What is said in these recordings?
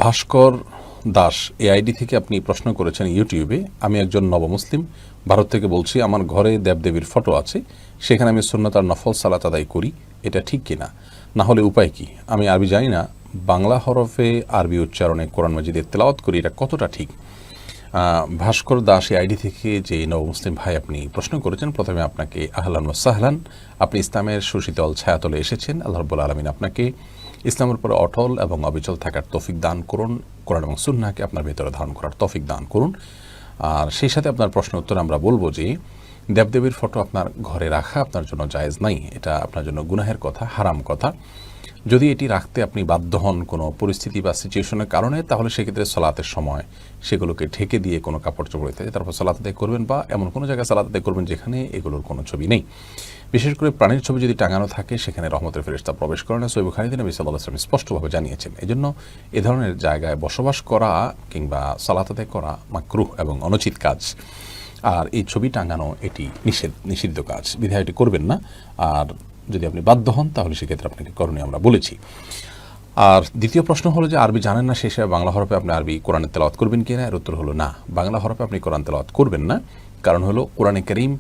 ভাস্কর Das AID থেকে আপনি প্রশ্ন করেছেন ইউটিউবে, আমি একজন নবমুসলিম ভারত থেকে বলছি, আমার ঘরে দেবদেবীর ফটো আছে, সেখানে আমি সুন্নাত আর নফল সালাত আদায় করি, এটা ঠিক কিনা, না হলে উপায় কি? আমি আরবি জানি না, বাংলা হরফে আরবি উচ্চারণে কোরআন মাজিদের তেলাওয়াত করি, এটা কতটা ঠিক? ভাস্কর দাস আইডি থেকে যে নবমুসলিম ভাই আপনি প্রশ্ন করেছেন, প্রথমে আপনাকে আহলান ওয়া সাহলান। আপনি ইসলামের সুশীতল ছায়াতলে এসেছেন। আল্লাহ রাব্বুল আলামিন আপনাকে ইসলামের উপরে অটল এবং অবিচল থাকার তৌফিক দান করুন, কোরআন এবং সুন্নাহকে আপনার ভেতরে ধারণ করার তৌফিক দান করুন। আর সেই সাথে আপনার প্রশ্ন উত্তর আমরা বলবো যে দেবদেবীর ফটো আপনার ঘরে রাখা আপনার জন্য জায়েজ নাই, এটা আপনার জন্য গুনাহের কথা, হারাম কথা। যদি এটি রাখতে আপনি বাধ্য হন কোনো পরিস্থিতি বা সিচুয়েশনের কারণে, তাহলে সেক্ষেত্রে সালাতের সময় সেগুলোকে ঢেকে দিয়ে কোনো কাপড় চোপড় ইত্যাদি তারপর সালাত আদায় করবেন, বা এমন কোনো জায়গায় সালাত আদায় করবেন যেখানে এগুলোর কোনো ছবি নেই। বিশেষ করে প্রাণীর ছবি যদি টাঙানো থাকে, সেখানে রহমতের ফেরেশতা প্রবেশ করে না। সহিহ বুখারীতে নবী সাল্লাল্লাহু আলাইহি ওয়াসাল্লাম স্পষ্টভাবে জানিয়েছেন। এজন্য এ ধরনের জায়গায় বসবাস করা কিংবা সালাত আদায় করা মাকরুহ এবং অনুচিত কাজ। আর এই ছবি টাঙানো এটি নিষিদ্ধ কাজ, বিধায় এটি করবেন না। আর যদি আপনি বাধ্য হন তাহলে সেক্ষেত্রে আপনাকে করণীয় আমরা বলেছি। আর দ্বিতীয় প্রশ্ন হলো যে আরবি জানেন না, সেই হিসেবে বাংলা হরফে আপনি আরবি কোরআনের তেলাওয়াত করবেন কিনা? এর উত্তর হলো না, বাংলা হরফে আপনি কোরআন তেলাওয়াত করবেন না। কারণ হলো কোরআনে কারীম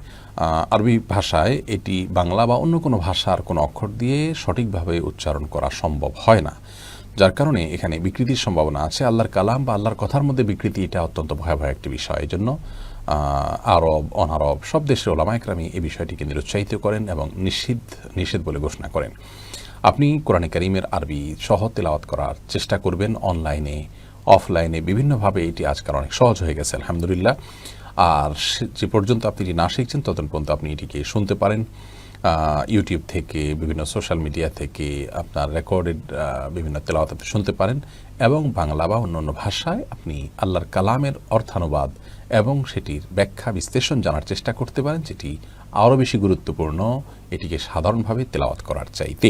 আরবি ভাষায় এটি বাংলা বা অন্য কোনো ভাষার কোনো অক্ষর দিয়ে সঠিকভাবে উচ্চারণ করা সম্ভব হয় না, যার কারণে এখানে বিকৃতির সম্ভাবনা আছে। আল্লাহর কালাম বা আল্লাহর কথার মধ্যে বিকৃতি, এটা অত্যন্ত ভয়াবহ একটি বিষয়। এই জন্য আরব অনারব সব দেশের ওলামা একরামই এই বিষয়টিকে নিরুৎসাহিত করেন এবং নিষেধ বলে ঘোষণা করেন। আপনি কোরআনে কারীমের আরবি সহ তেলাওয়াত করার চেষ্টা করবেন, অনলাইনে অফলাইনে বিভিন্নভাবে। এটি আজকাল অনেক সহজ হয়ে গেছে আলহামদুলিল্লাহ। আর যে পর্যন্ত আপনি এটি না শিখছেন ততক্ষণ পর্যন্ত আপনি এটিকে শুনতে পারেন ইউটিউব থেকে, বিভিন্ন সোশ্যাল মিডিয়া থেকে আপনার রেকর্ডেড বিভিন্ন তেলাওয়াত আপনি শুনতে পারেন, এবং বাংলা বা অন্য ভাষায় আপনি আল্লাহর কালামের অর্থানুবাদ এবং সেটির ব্যাখ্যা বিশ্লেষণ জানার চেষ্টা করতে পারেন, যেটি আরও বেশি গুরুত্বপূর্ণ এটিকে সাধারণভাবে তেলাওয়াত করার চাইতে।